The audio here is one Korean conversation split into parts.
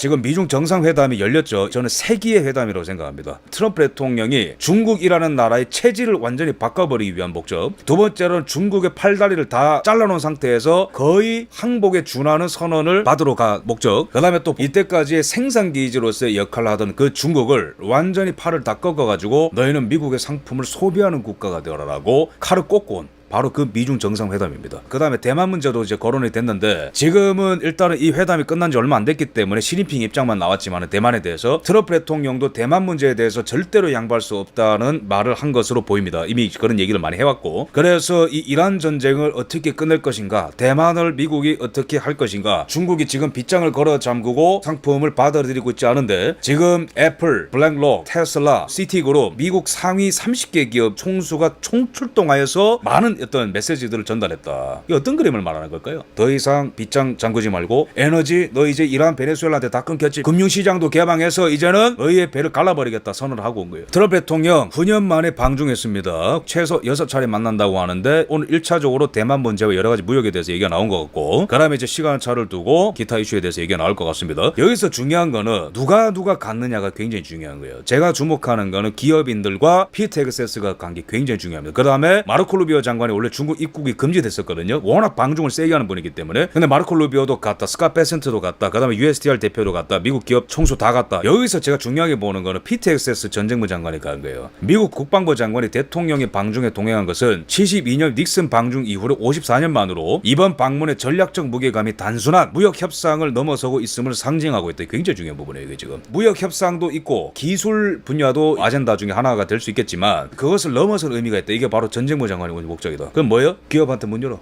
지금 미중 정상회담이 열렸죠. 저는 세기의 회담이라고 생각합니다. 트럼프 대통령이 중국이라는 나라의 체질을 완전히 바꿔버리기 위한 목적. 두 번째로는 중국의 팔다리를 다 잘라놓은 상태에서 거의 항복에 준하는 선언을 받으러 가 목적. 그 다음에 또 이때까지의 생산기지로서의 역할을 하던 그 중국을 완전히 팔을 다 꺾어가지고 너희는 미국의 상품을 소비하는 국가가 되어라라고 칼을 꽂고 온 바로 그 미중 정상회담입니다. 그 다음에 대만 문제도 이제 거론이 됐는데 지금은 일단은 이 회담이 끝난 지 얼마 안 됐기 때문에 시진핑 입장만 나왔지만 대만에 대해서 트럼프 대통령도 대만 문제에 대해서 절대로 양보할 수 없다는 말을 한 것으로 보입니다. 이미 그런 얘기를 많이 해왔고, 그래서 이 이란 전쟁을 어떻게 끝낼 것인가, 대만을 미국이 어떻게 할 것인가, 중국이 지금 빗장을 걸어 잠그고 상품을 받아들이고 있지 않은데 지금 애플, 블랙록, 테슬라, 시티그룹 미국 상위 30개 기업 총수가 총출동하여서 많은 어떤 메시지들을 전달했다. 이 어떤 그림을 말하는 걸까요? 더 이상 빗장 잠그지 말고 에너지 너 이제 이란 베네수엘라한테 다 끊겼지. 금융시장도 개방해서 이제는 너희의 배를 갈라버리겠다 선언을 하고 온 거예요. 트럼프 대통령 9년 만에 방중했습니다. 최소 6차례 만난다고 하는데 오늘 1차적으로 대만 문제와 여러 가지 무역에 대해서 얘기가 나온 것 같고, 그 다음에 이제 시간차를 두고 기타 이슈에 대해서 얘기가 나올 것 같습니다. 여기서 중요한 거는 누가 갖느냐가 굉장히 중요한 거예요. 제가 주목하는 거는 기업인들과 피텍세스가 관계 굉장히 중요합니다. 그 다음에 마르코 루비오 장관 원래 중국 입국이 금지됐었거든요. 워낙 방중을 세게 하는 분이기 때문에. 근데 마르코 루비오도 갔다, 스캇 베센트도 갔다, 그 다음에 USTR 대표도 갔다, 미국 기업 총수 다 갔다. 여기서 제가 중요하게 보는 거는 PTXS 전쟁부 장관이 간 거예요. 미국 국방부 장관이 대통령의 방중에 동행한 것은 72년 닉슨 방중 이후로 54년 만으로 이번 방문의 전략적 무게감이 단순한 무역 협상을 넘어서고 있음을 상징하고 있다. 굉장히 중요한 부분이에요. 이게 지금 무역 협상도 있고 기술 분야도 아젠다 중에 하나가 될 수 있겠지만 그것을 넘어설 의미가 있다. 이게 바로 전쟁부 장관의 목적이다. 그럼 뭐예요? 기업한테 문 열어.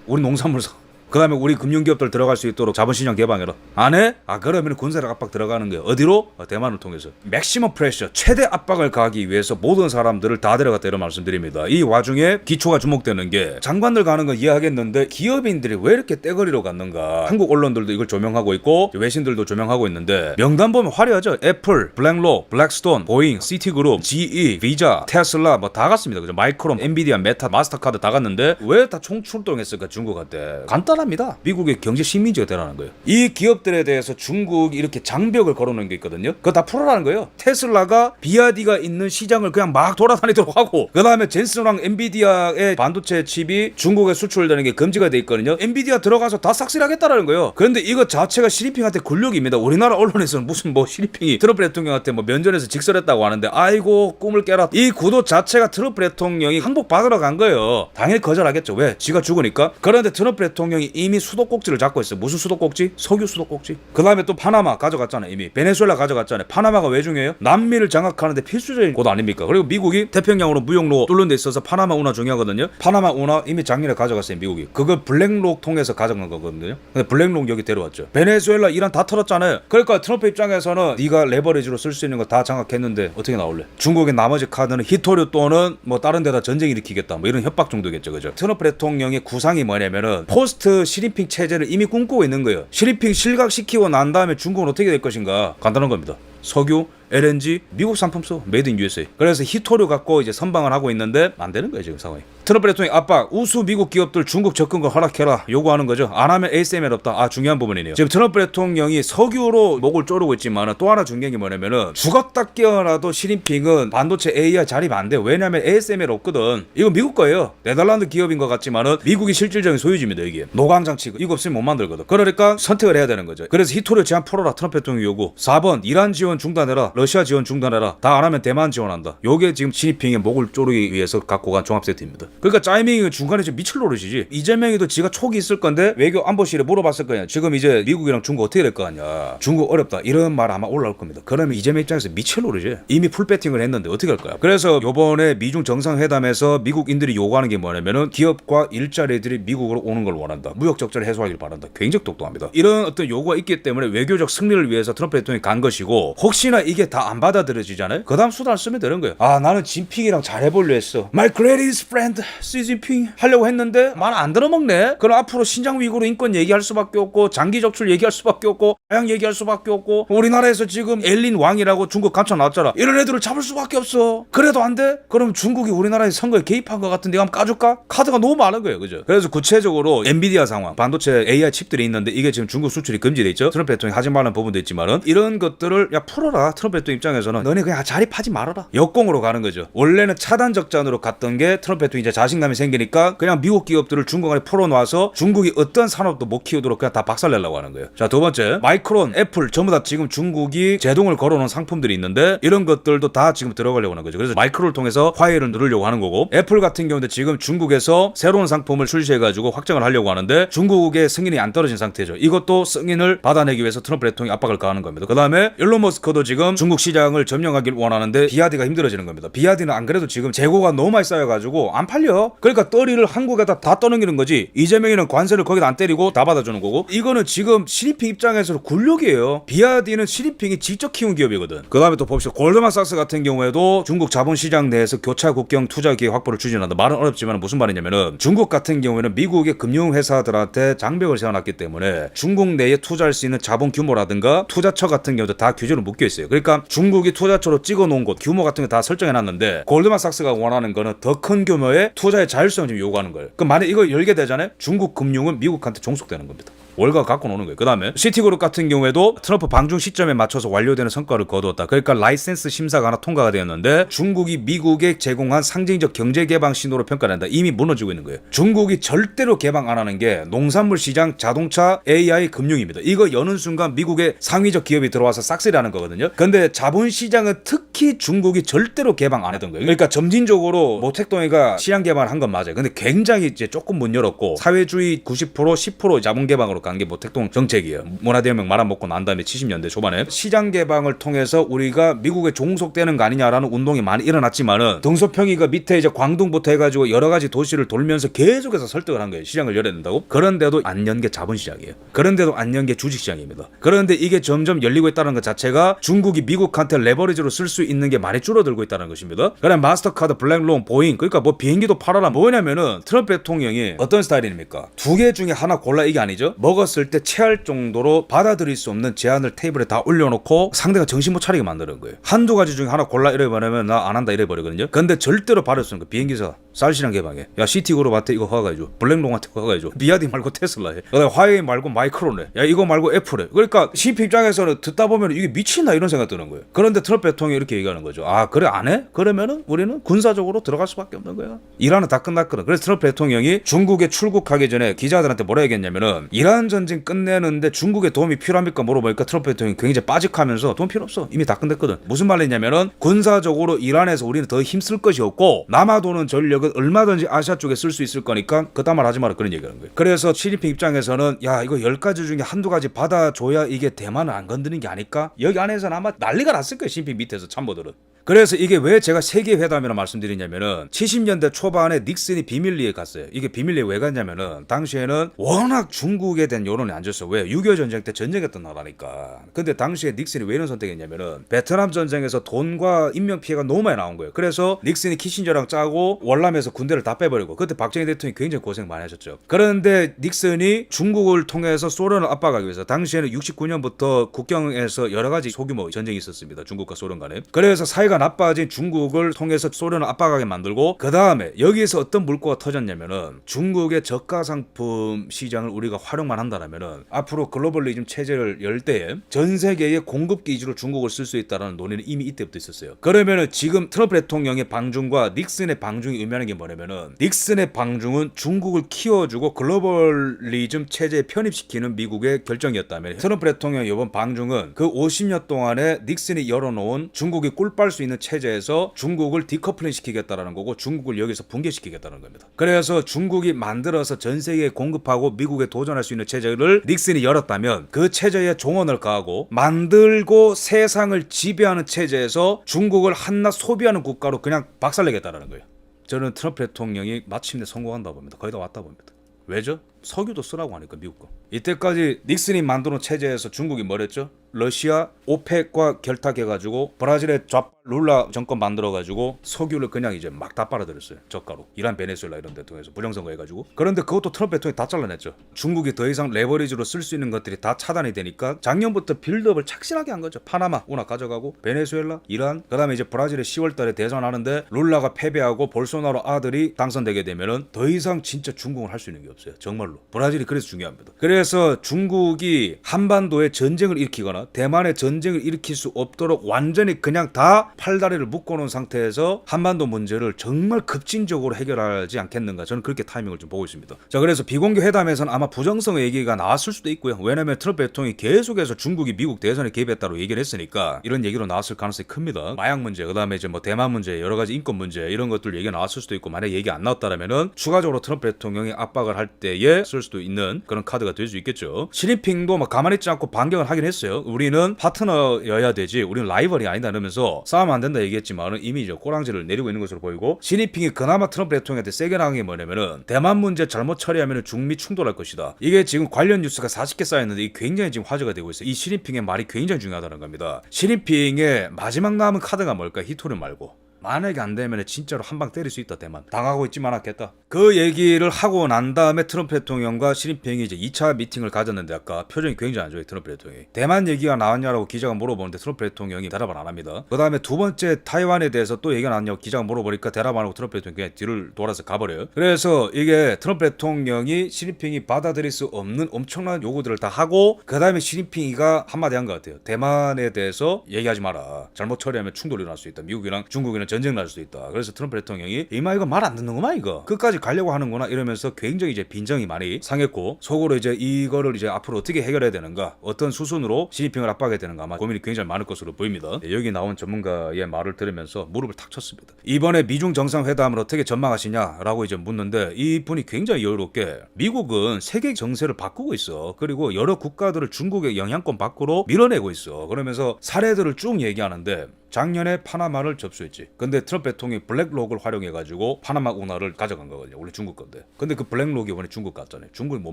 우리 농산물 사. 그 다음에 우리 금융기업들 들어갈 수 있도록 자본시장 개방해라. 안 해? 그러면 군사력 압박 들어가는 거예요. 어디로? 대만을 통해서. 맥시멈 프레셔, 최대 압박을 가하기 위해서 모든 사람들을 다 데려갔다 이런 말씀드립니다. 이 와중에 기초가 주목되는 게 장관들 가는 건 이해하겠는데 기업인들이 왜 이렇게 떼거리로 갔는가. 한국 언론들도 이걸 조명하고 있고 외신들도 조명하고 있는데 명단 보면 화려하죠. 애플, 블랙록, 블랙스톤, 보잉, 시티그룹, GE, 비자, 테슬라 뭐 다 갔습니다. 그죠? 마이크론, 엔비디아, 메타, 마스터카드 다 갔는데 왜 다 총출동했을까 중국한테? 간단합니다. 미국의 경제 식민지가 되라는 거예요. 이 기업들에 대해서 중국이 이렇게 장벽을 걸어놓은 게 있거든요. 그거 다 풀어라는 거예요. 테슬라가 BYD가 있는 시장을 그냥 막 돌아다니도록 하고, 그 다음에 젠슨랑 엔비디아의 반도체 칩이 중국에 수출되는 게 금지가 돼 있거든요. 엔비디아 들어가서 다 싹쓸이하겠다라는 거예요. 그런데 이거 자체가 시진핑한테 굴욕입니다. 우리나라 언론에서는 무슨 시진핑이 트럼프 대통령한테 면전에서 직설했다고 하는데 아이고 꿈을 깨라. 이 구도 자체가 트럼프 대통령이 항복 받으러 간 거예요. 당연히 거절하겠죠. 왜? 지가 죽으니까. 그런데 트럼프 대통령이 이미 수도꼭지를 잡고 있어. 무슨 수도꼭지? 석유 수도꼭지. 그 다음에 또 파나마 가져갔잖아요. 이미 베네수엘라 가져갔잖아요. 파나마가 왜 중요해요? 남미를 장악하는데 필수적인 곳 아닙니까? 그리고 미국이 태평양으로 무역로 뚫는 데 있어서 파나마 운하 중요하거든요. 파나마 운하 이미 작년에 가져갔어요. 미국이. 그걸 블랙록 통해서 가져간 거거든요. 근데 블랙록 여기 데려왔죠. 베네수엘라 이란 다 털었잖아요. 그러니까 트럼프 입장에서는 네가 레버리지로 쓸 수 있는 거 다 장악했는데 어떻게 나올래? 중국의 나머지 카드는 히토류 또는 다른 데다 전쟁 일으키겠다 이런 협박 정도겠죠. 그죠? 트럼프 대통령의 구상이 뭐냐면은 포스트 시진핑 체제를 이미 꿈꾸고 있는 거예요. 시진핑 실각시키고 난 다음에 중국은 어떻게 될 것인가? 간단한 겁니다. 석유, LNG, 미국 상품 써. 메이드 인 USA. 그래서 히토류 갖고 이제 선방을 하고 있는데 안 되는 거예요, 지금 상황이. 트럼프 대통령 압박, 우수 미국 기업들 중국 접근권 허락해라 요구하는 거죠. 안 하면 ASML 없다. 중요한 부분이네요. 지금 트럼프 대통령이 석유로 목을 조르고 있지만 또 하나 중요한 게 뭐냐면은 죽었다 깨어나도 시진핑은 반도체 AI 자립 안 돼요. 왜냐면 ASML 없거든. 이거 미국 거예요. 네덜란드 기업인 것 같지만은 미국이 실질적인 소유주입니다. 이게 노광장치 이거 없으면 못 만들거든. 그러니까 선택을 해야 되는 거죠. 그래서 히토류 제한 풀어라. 트럼프 대통령 요구. 4번 이란 지원 중단해라. 러시아 지원 중단해라. 다 안 하면 대만 지원한다. 요게 지금 시진핑의 목을 조르기 위해서 갖고 간 종합 세트입니다. 그러니까 짜이밍이 중간에 지금 미칠 노릇이지. 이재명이도 지가 촉이 있을 건데 외교 안보실에 물어봤을 거냐. 지금 이제 미국이랑 중국 어떻게 될 거 아니야. 중국 어렵다. 이런 말 아마 올라올 겁니다. 그러면 이재명 입장에서 미칠 노릇이지. 이미 풀배팅을 했는데 어떻게 할 거야. 그래서 요번에 미중 정상회담에서 미국인들이 요구하는 게 뭐냐면은 기업과 일자리들이 미국으로 오는 걸 원한다. 무역 적자를 해소하길 바란다. 굉장히 똑똑합니다. 이런 어떤 요구가 있기 때문에 외교적 승리를 위해서 트럼프 대통령이 간 것이고, 혹시나 이게 다 안 받아들여지잖아요. 그 다음 수단을 쓰면 되는 거예요. 아, 나는 진핑이랑 잘해보려 했어. My greatest friend 시진핑 하려고 했는데 말 안 들어먹네. 그럼 앞으로 신장 위구르 인권 얘기할 수밖에 없고 장기 적출 얘기할 수밖에 없고 하양 얘기할 수밖에 없고 우리나라에서 지금 엘린 왕이라고 중국 감찰 나왔잖아. 이런 애들을 잡을 수밖에 없어. 그래도 안 돼? 그럼 중국이 우리나라의 선거에 개입한 것 같은데 한번 까줄까? 카드가 너무 많은 거예요. 그죠? 그래서 구체적으로 엔비디아 상황, 반도체 AI 칩들이 있는데 이게 지금 중국 수출이 금지돼 있죠. 트럼프 대통령이 하지 말라는 부분도 있지만은 이런 것들을 야 풀어라. 트럼프 대통령 입장에서는 너네 그냥 자립하지 말아라. 역공으로 가는 거죠. 원래는 차단 적자으로 갔던 게 트럼프 대통령이 이제 자신감이 생기니까 그냥 미국 기업들을 중국 안에 풀어놔서 중국이 어떤 산업도 못 키우도록 그냥 다 박살내려고 하는 거예요. 자, 두 번째, 마이크론, 애플 전부 다 지금 중국이 제동을 걸어놓은 상품들이 있는데 이런 것들도 다 지금 들어가려고 하는 거죠. 그래서 마이크론을 통해서 화해를 누르려고 하는 거고, 애플 같은 경우는 지금 중국에서 새로운 상품을 출시해가지고 확정을 하려고 하는데 중국의 승인이 안 떨어진 상태죠. 이것도 승인을 받아내기 위해서 트럼프 대통령이 압박을 가하는 겁니다. 그 다음에 일론 머스크도 지금 중국 시장을 점령하길 원하는데 비아디가 힘들어지는 겁니다. 비아디는 안 그래도 지금 재고가 너무 많이 쌓여가지고 안 팔려. 그러니까 떠리를 한국에다 다 떠넘기는 거지. 이재명이는 관세를 거기다 안 때리고 다 받아주는 거고, 이거는 지금 시진핑 입장에서는 굴욕이에요. 비아디는 시진핑이 직접 키운 기업이거든. 그 다음에 또 봅시다. 골드만삭스 같은 경우에도 중국 자본시장 내에서 교차 국경 투자 기회 확보를 추진한다. 말은 어렵지만 무슨 말이냐면은 중국 같은 경우에는 미국의 금융회사들한테 장벽을 세워놨기 때문에 중국 내에 투자할 수 있는 자본 규모라든가 투자처 같은 경우도 다 규제로 묶여 있어요. 그러니까 중국이 투자처로 찍어놓은 곳 규모 같은 거 다 설정해놨는데 골드만삭스가 원하는 거는 더 큰 규모의 투자의 자율성을 지금 요구하는 거예요. 그럼 만약 이거 열게 되잖아요. 중국 금융은 미국한테 종속되는 겁니다. 월가 갖고 노는 거예요. 그 다음에 시티그룹 같은 경우에도 트럼프 방중 시점에 맞춰서 완료되는 성과를 거두었다. 그러니까 라이센스 심사가 하나 통과가 되었는데 중국이 미국에 제공한 상징적 경제 개방 신호로 평가된다. 이미 무너지고 있는 거예요. 중국이 절대로 개방 안 하는 게 농산물 시장, 자동차, AI, 금융입니다. 이거 여는 순간 미국의 상위적 기업이 들어와서 싹쓸이하는 거거든요. 근데 자본시장은 특히 중국이 절대로 개방 안 했던 거예요. 그러니까 점진적으로 모택동이가 시장 개방을 한 건 맞아요. 근데 굉장히 이제 조금 못 열었고 사회주의 90% 10% 자본 개방으로 간 게 모택동 정책이에요. 문화대혁명 말아먹고 난 다음에 70년대 초반에 시장 개방을 통해서 우리가 미국에 종속되는 거 아니냐라는 운동이 많이 일어났지만은 등소평이가 밑에 이제 광둥부터 해가지고 여러 가지 도시를 돌면서 계속해서 설득을 한 거예요. 시장을 열어야 된다고. 그런데도 안 연 게 자본시장이에요. 그런데도 안 연 게 주식시장입니다. 그런데 이게 점점 열리고 있다는 것 자체가 중국이 미국한테 레버리지로 쓸 수 있는 게 많이 줄어들고 있다는 것입니다. 그다음 마스터카드, 블랙론, 보잉, 그러니까 뭐 비행기도 팔아라. 뭐냐면은 트럼프 대통령이 어떤 스타일입니까? 두 개 중에 하나 골라 이게 아니죠. 먹었을 때 체할 정도로 받아들일 수 없는 제안을 테이블에 다 올려놓고 상대가 정신 못 차리게 만드는 거예요. 한두 가지 중에 하나 골라 이래버리면 나 안 한다 이래버리거든요. 근데 절대로 받을 수 없는 거. 비행기사 쌀시장 개방해. 야, 시티그룹한테 이거 허가해줘. 블랙롱한테 허가해줘. 비아디 말고 테슬라 해. 그다음에 화웨이 말고 마이크론해. 야, 이거 말고 애플해. 그러니까 시피 입장에서는 듣다 보면 이게 미친다 이런 생각 드는 거예요. 그런데 트럼프 대통령이 이렇게 얘기하는 거죠. 아, 그래 안 해? 그러면은 우리는 군사적으로 들어갈 수밖에 없는 거야. 이란은 다 끝났거든. 그래서 트럼프 대통령이 중국에 출국하기 전에 기자들한테 뭐라 얘기했냐면은 이란 전쟁 끝내는데 중국의 도움이 필요합니까 물어보니까 트럼프 대통령이 굉장히 빠직하면서 돈 필요 없어. 이미 다 끝냈거든. 무슨 말이냐면은 군사적으로 이란에서 우리는 더 힘쓸 것이 없고 남아도는 전력은 얼마든지 아시아 쪽에 쓸 수 있을 거니까 그딴 말 하지 마라 그런 얘기하는 거예요. 그래서 시진핑 입장에서는 야, 이거 10가지 중에 한두 가지 받아줘야 이게 대만을 안 건드는 게 아닐까? 여기 안에서는 아마 난리가 났을 거예요. 시진핑 밑에서 참모들은. 그래서 이게 왜 제가 세계회담이라고 말씀드리냐면은 70년대 초반에 닉슨이 비밀리에 갔어요. 이게 비밀리에 왜 갔냐면은 당시에는 워낙 중국에 대한 여론이 안 좋았어. 왜? 6.25 전쟁 때 전쟁했던 나라니까. 근데 당시에 닉슨이 왜 이런 선택했냐면은 베트남 전쟁에서 돈과 인명피해가 너무 많이 나온 거예요. 그래서 닉슨이 키신저랑 짜고 월남에서 군대를 다 빼버리고 그때 박정희 대통령이 굉장히 고생 많이 하셨죠. 그런데 닉슨이 중국을 통해서 소련을 압박하기 위해서 당시에는 69년부터 국경에서 여러 가지 소규모 전쟁이 있었습니다. 중국과 소련 간에. 그래서 사이가 나빠진 중국을 통해서 소련을 압박하게 만들고 그 다음에 여기에서 어떤 물꼬가 터졌냐면은 중국의 저가 상품 시장을 우리가 활용만 한다라면은 앞으로 글로벌리즘 체제를 열 때에 전 세계의 공급 기지로 중국을 쓸 수 있다라는 논의는 이미 이때부터 있었어요. 그러면은 지금 트럼프 대통령의 방중과 닉슨의 방중이 의미하는 게 뭐냐면은 닉슨의 방중은 중국을 키워주고 글로벌리즘 체제에 편입시키는 미국의 결정이었다면 트럼프 대통령의 이번 방중은 그 50년 동안에 닉슨이 열어놓은 중국이 꿀빨 수 있는 체제에서 중국을 디커플링 시키겠다라는 거고 중국을 여기서 붕괴시키겠다는 겁니다. 그래서 중국이 만들어서 전 세계에 공급하고 미국에 도전할 수 있는 체제를 닉슨이 열었다면 그 체제에 종언을 가하고 만들고 세상을 지배하는 체제에서 중국을 한낱 소비하는 국가로 그냥 박살내겠다라는 거예요. 저는 트럼프 대통령이 마침내 성공한다 봅니다. 거의 다 왔다 봅니다. 왜죠? 석유도 쓰라고 하니까 미국 거. 이때까지 닉슨이 만드는 체제에서 중국이 뭐랬죠? 러시아 오펙과 결탁해가지고 브라질의 좌파 룰라 정권 만들어가지고 석유를 그냥 이제 막 다 빨아들였어요. 저가로. 이란, 베네수엘라 이런 데 통해서 부정선거 해가지고. 그런데 그것도 트럼프 대통령이 다 잘라냈죠. 중국이 더 이상 레버리지로 쓸 수 있는 것들이 다 차단이 되니까 작년부터 빌드업을 착실하게 한 거죠. 파나마 워낙 가져가고 베네수엘라, 이란, 그다음에 이제 브라질에 10월달에 대선하는데 룰라가 패배하고 볼소나로 아들이 당선되게 되면은 더 이상 진짜 중국은 할 수 있는 게 없어요. 정말로. 브라질이 그래서 중요합니다. 그래서 중국이 한반도에 전쟁을 일으키거나 대만에 전쟁을 일으킬 수 없도록 완전히 그냥 다 팔다리를 묶어놓은 상태에서 한반도 문제를 정말 급진적으로 해결하지 않겠는가. 저는 그렇게 타이밍을 좀 보고 있습니다. 자, 그래서 비공개 회담에서는 아마 부정성 얘기가 나왔을 수도 있고요. 왜냐면 트럼프 대통령이 계속해서 중국이 미국 대선에 개입했다고 얘기를 했으니까 이런 얘기로 나왔을 가능성이 큽니다. 마약 문제, 그다음에 이제 뭐 대만 문제, 여러 가지 인권 문제 이런 것들 얘기가 나왔을 수도 있고, 만약 얘기 안 나왔다라면은 추가적으로 트럼프 대통령이 압박을 할 때에 쓸 수도 있는 그런 카드가 될 수 있겠죠. 시진핑도 막 가만히 있지 않고 반격을 하긴 했어요. 우리는 파트너여야 되지, 우리는 라이벌이 아니다 이러면서 싸우면 안 된다 얘기했지만은 이미 이제 꼬랑지를 내리고 있는 것으로 보이고, 시진핑이 그나마 트럼프 대통령한테 세게 나간 게 뭐냐면은 대만 문제 잘못 처리하면은 중미 충돌할 것이다. 이게 지금 관련 뉴스가 40개 쌓였는데 이게 굉장히 지금 화제가 되고 있어요. 이 시진핑의 말이 굉장히 중요하다는 겁니다. 시진핑의 마지막 남은 카드가 뭘까? 히토류 말고. 만약에 안 되면 진짜로 한 방 때릴 수 있다. 대만 당하고 있지만 않겠다. 그 얘기를 하고 난 다음에 트럼프 대통령과 시진핑이 이제 2차 미팅을 가졌는데 아까 표정이 굉장히 안 좋아요. 트럼프 대통령이. 대만 얘기가 나왔냐라고 기자가 물어보는데 트럼프 대통령이 대답을 안 합니다. 그 다음에 두 번째 타이완에 대해서 또 얘기가 나왔냐고 기자가 물어보니까 대답 안 하고 트럼프 대통령이 그냥 뒤를 돌아서 가버려요. 그래서 이게 트럼프 대통령이 시진핑이 받아들일 수 없는 엄청난 요구들을 다 하고, 그 다음에 시진핑이가 한마디 한 것 같아요. 대만에 대해서 얘기하지 마라. 잘못 처리하면 충돌이 날 수 있다. 미국이랑 중국이랑 전쟁 날 수도 있다. 그래서 트럼프 대통령이 이마 이거 말 안 듣는구만 이거. 끝까지 가려고 하는구나 이러면서 굉장히 이제 빈정이 많이 상했고, 속으로 이제 이거를 이제 앞으로 어떻게 해결해야 되는가, 어떤 수순으로 시진핑을 압박해야 되는가 아마 고민이 굉장히 많을 것으로 보입니다. 여기 나온 전문가의 말을 들으면서 무릎을 탁 쳤습니다. 이번에 미중 정상회담을 어떻게 전망하시냐라고 이제 묻는데 이분이 굉장히 여유롭게 미국은 세계 정세를 바꾸고 있어. 그리고 여러 국가들을 중국의 영향권 밖으로 밀어내고 있어. 그러면서 사례들을 쭉 얘기하는데 작년에 파나마를 접수했지. 근데 트럼프 대통령이 블랙록을 활용해가지고 파나마 운하를 가져간 거거든요. 원래 중국 건데. 근데 그 블랙록이 이번에 중국 갔잖아요. 중국이 못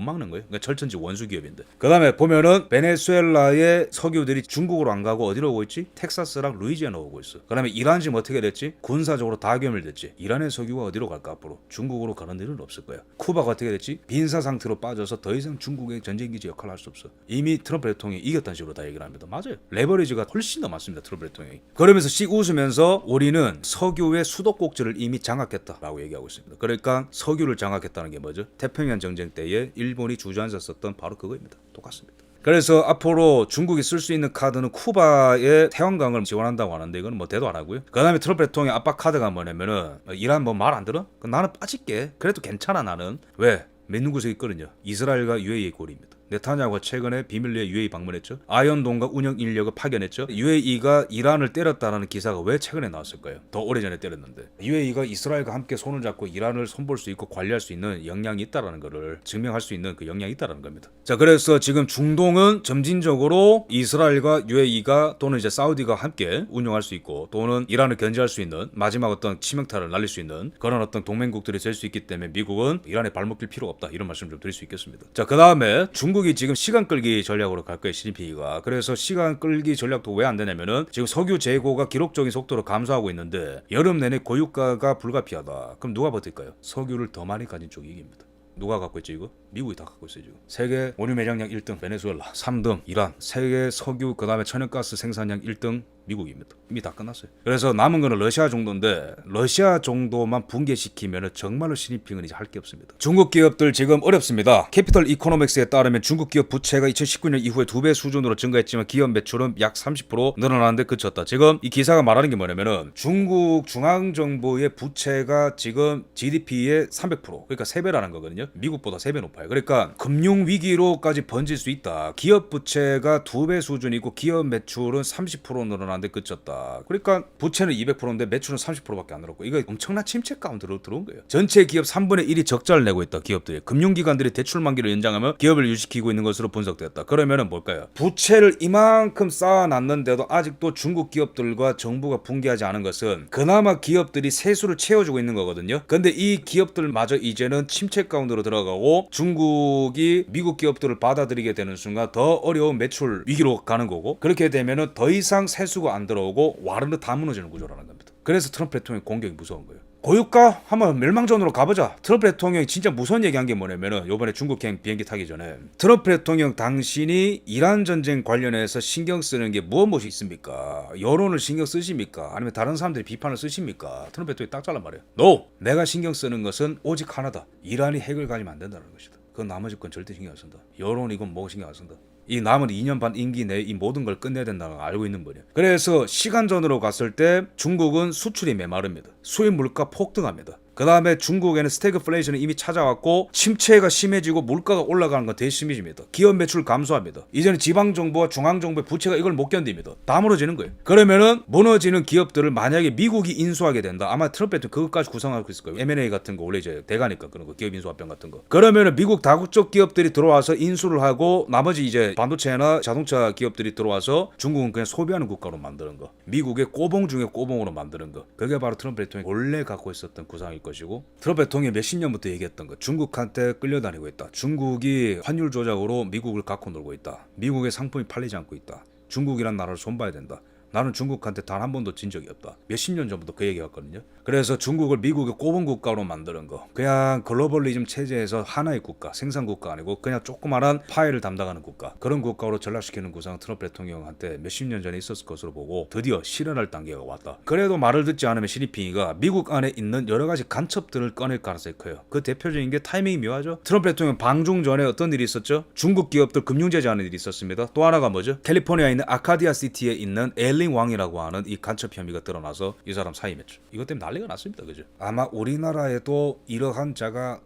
막는 거예요. 그러니까 철천지 원수 기업인데. 그 다음에 보면은 베네수엘라의 석유들이 중국으로 안 가고 어디로 오고 있지? 텍사스랑 루이지애나 오고 있어. 그 다음에 이란 지금 어떻게 됐지? 군사적으로 다 괴멸됐지. 이란의 석유가 어디로 갈까 앞으로? 중국으로 가는 일은 없을 거야. 쿠바가 어떻게 됐지? 빈사 상태로 빠져서 더 이상 중국의 전쟁기지 역할을 할 수 없어. 이미 트럼프 대통령이 이겼다는 식으로 다 얘기를 합니다. 맞아요. 레버리지가 훨씬 더 많습니다. 트럼프 대통령이. 그러면서 씩 웃으면서 우리는 석유의 수도꼭지를 이미 장악했다라고 얘기하고 있습니다. 그러니까 석유를 장악했다는 게 뭐죠? 태평양 전쟁 때에 일본이 주저앉았었던 바로 그거입니다. 똑같습니다. 그래서 앞으로 중국이 쓸 수 있는 카드는 쿠바의 태양광을 지원한다고 하는데 이건 뭐 대도 안 하고요. 그 다음에 트럼프 대통령 압박 카드가 뭐냐면은 이란 뭐 말 안 들어? 나는 빠질게. 그래도 괜찮아 나는. 왜? 믿는 구석이 있거든요. 이스라엘과 UAE의 꼴입니다. 네타냐후가 최근에 비밀리에 UAE 방문했죠. 아연동과 운영 인력을 파견했죠. UAE가 이란을 때렸다는 기사가 왜 최근에 나왔을까요? 더 오래전에 때렸는데. UAE가 이스라엘과 함께 손을 잡고 이란을 손볼 수 있고 관리할 수 있는 역량이 있다는 것을 증명할 수 있는 그 역량이 있다는 겁니다. 자, 그래서 지금 중동은 점진적으로 이스라엘과 UAE가 또는 이제 사우디가 함께 운영할 수 있고, 또는 이란을 견제할 수 있는 마지막 어떤 치명타를 날릴 수 있는 그런 어떤 동맹국들이 될 수 있기 때문에 미국은 이란에 발목 낄 필요가 없다. 이런 말씀 좀 드릴 수 있겠습니다. 자, 그 다음에 중국이 지금 시간 끌기 전략으로 갈 거예요. 시진핑이가. 그래서 시간 끌기 전략도 왜 안 되냐면은 지금 석유 재고가 기록적인 속도로 감소하고 있는데 여름 내내 고유가가 불가피하다. 그럼 누가 버틸까요? 석유를 더 많이 가진 쪽이 이깁니다. 누가 갖고 있지 이거? 미국이 다 갖고 있어요 지금. 세계 원유 매장량 1등 베네수엘라, 3등 이란, 세계 석유 그 다음에 천연가스 생산량 1등 미국입니다. 이미 다 끝났어요. 그래서 남은 거는 러시아 정도인데 러시아 정도만 붕괴시키면 정말로 시진핑은 이제 할 게 없습니다. 중국 기업들 지금 어렵습니다. 캐피털 이코노믹스에 따르면 중국 기업 부채가 2019년 이후에 2배 수준으로 증가했지만 기업 매출은 약 30% 늘어나는데 그쳤다. 지금 이 기사가 말하는 게 뭐냐면은 중국 중앙정부의 부채가 지금 GDP의 300%, 그러니까 3배라는 거거든요. 미국보다 3배 높아요. 그러니까 금융위기로까지 번질 수 있다. 기업 부채가 2배 수준이고 기업 매출은 30% 늘어나 늘어났는데 그쳤다. 그러니까 부채는 200%인데 매출은 30%밖에 안 늘었고 이거 엄청난 침체 가운데 들어온 거예요. 전체 기업 3분의 1이 적자를 내고 있다. 기업들이. 금융기관들이 대출 만기를 연장하며 기업을 유지시키고 있는 것으로 분석됐다. 그러면은 뭘까요? 부채를 이만큼 쌓아놨는데도 아직도 중국 기업들과 정부가 붕괴하지 않은 것은 그나마 기업들이 세수를 채워주고 있는 거거든요. 근데 이 기업들마저 이제는 침체 가운데로 들어가고 중국이 미국 기업들을 받아들이게 되는 순간 더 어려운 매출 위기로 가는 거고, 그렇게 되면은 더 이상 세수가 안 들어오고 와르르 다 무너지는 구조라는 겁니다. 그래서 트럼프 대통령의 공격이 무서운 거예요. 고유가 한번 멸망전으로 가보자. 트럼프 대통령이 진짜 무서운 얘기한 게 뭐냐면은 요번에 중국행 비행기 타기 전에 트럼프 대통령 당신이 이란 전쟁 관련해서 신경 쓰는 게 무엇이 있습니까? 여론을 신경 쓰십니까? 아니면 다른 사람들이 비판을 쓰십니까? 트럼프 대통령이 딱 잘란 말이에요. No! 내가 신경 쓰는 것은 오직 하나다. 이란이 핵을 가지면 안 된다는 것이다. 그 나머지 건 절대 신경 안 쓴다. 여론 이건 뭐 신경 안 쓴다. 이 남은 2년 반 임기 내에 이 모든 걸 끝내야 된다는 걸 알고 있는 거예요. 그래서 시간전으로 갔을 때 중국은 수출이 메마릅니다. 수입 물가 폭등합니다. 그 다음에 중국에는 스태그플레이션이 이미 찾아왔고 침체가 심해지고 물가가 올라가는 건 되게 심해집니다. 기업 매출 감소합니다. 이제는 지방정부와 중앙정부의 부채가 이걸 못 견딥니다. 다 무너지는 거예요. 그러면은 무너지는 기업들을 만약에 미국이 인수하게 된다. 아마 트럼프 대통령 그것까지 구상하고 있을 거예요. M&A 같은 거 원래 이제 대가니까 그런 거 기업 인수합병 같은 거. 그러면은 미국 다국적 기업들이 들어와서 인수를 하고 나머지 이제 반도체나 자동차 기업들이 들어와서 중국은 그냥 소비하는 국가로 만드는 거. 미국의 꼬봉 중에 꼬봉으로 만드는 거. 그게 바로 트럼프 대통령이 원래 갖고 있었던 구상일 것이고, 트럼프 대통령이 몇십 년부터 얘기했던 거. 중국한테 끌려다니고 있다. 중국이 환율 조작으로 미국을 갖고 놀고 있다. 미국의 상품이 팔리지 않고 있다. 중국이란 나라를 손봐야 된다. 나는 중국한테 단 한 번도 진 적이 없다. 몇십 년 전부터 그 얘기했거든요. 그래서 중국을 미국의 꼬봉 국가로 만드는 거. 그냥 글로벌리즘 체제에서 하나의 국가, 생산 국가 아니고 그냥 조그마한 파일을 담당하는 국가. 그런 국가로 전락시키는 구상 트럼프 대통령한테 몇십 년 전에 있었을 것으로 보고 드디어 실현할 단계가 왔다. 그래도 말을 듣지 않으면 시진핑이가 미국 안에 있는 여러 가지 간첩들을 꺼낼 가능성이 커요. 그 대표적인 게 타이밍이 묘하죠. 트럼프 대통령 방중 전에 어떤 일이 있었죠? 중국 기업들 금융 제재하는 일이 있었습니다. 또 하나가 뭐죠? 캘리포니아에 있는 아카디아 시티에 있는 엘링 왕이라고 하는 이 간첩 혐의가 드러나서 이 사람 사임했죠. 이것 때문에 난리가 났습니다. 그죠? 아마 우리나라에도 이러한 자가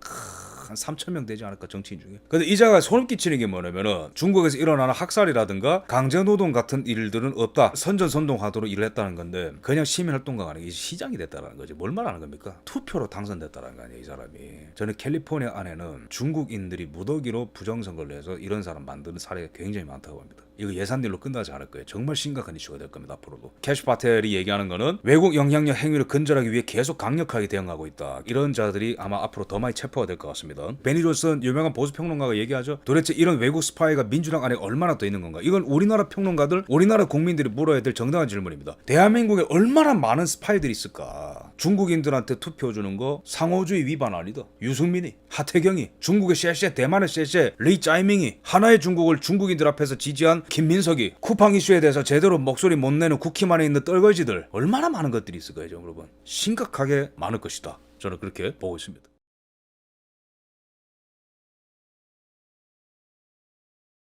한 3,000명 되지 않을까, 정치인 중에. 근데 이 자가 소름 끼치는 게 뭐냐면은 중국에서 일어나는 학살이라든가 강제노동 같은 일들은 없다. 선전선동하도록 일을 했다는 건데 그냥 시민활동가가 아니고 시장이 됐다는 거지. 뭘 말하는 겁니까? 투표로 당선됐다는 거 아니에요, 이 사람이. 저는 캘리포니아 안에는 중국인들이 무더기로 부정선거를 해서 이런 사람 만드는 사례가 굉장히 많다고 합니다. 이거 예산일로 끝나지 않을 거예요. 정말 심각한 이슈가 될 겁니다, 앞으로도. 캐시 파텔이 얘기하는 거는 외국 영향력 행위를 근절하기 위해 계속 강력하게 대응하고 있다. 이런 자들이 아마 앞으로 더 많이 체포가 될 것 같습니다. 베니 존슨 유명한 보수 평론가가 얘기하죠. 도대체 이런 외국 스파이가 민주당 안에 얼마나 더 있는 건가? 이건 우리나라 평론가들, 우리나라 국민들이 물어야 될 정당한 질문입니다. 대한민국에 얼마나 많은 스파이들이 있을까? 중국인들한테 투표 주는 거 상호주의 위반 아니다. 유승민이, 하태경이, 중국의 셰셰, 대만의 셰셰, 리 짜이밍이, 하나의 중국을 중국인들 앞에서 지지한 김민석이, 쿠팡 이슈에 대해서 제대로 목소리 못 내는 쿠키만에 있는 떨거지들, 얼마나 많은 것들이 있을까요, 여러분? 심각하게 많을 것이다. 저는 그렇게 보고 있습니다.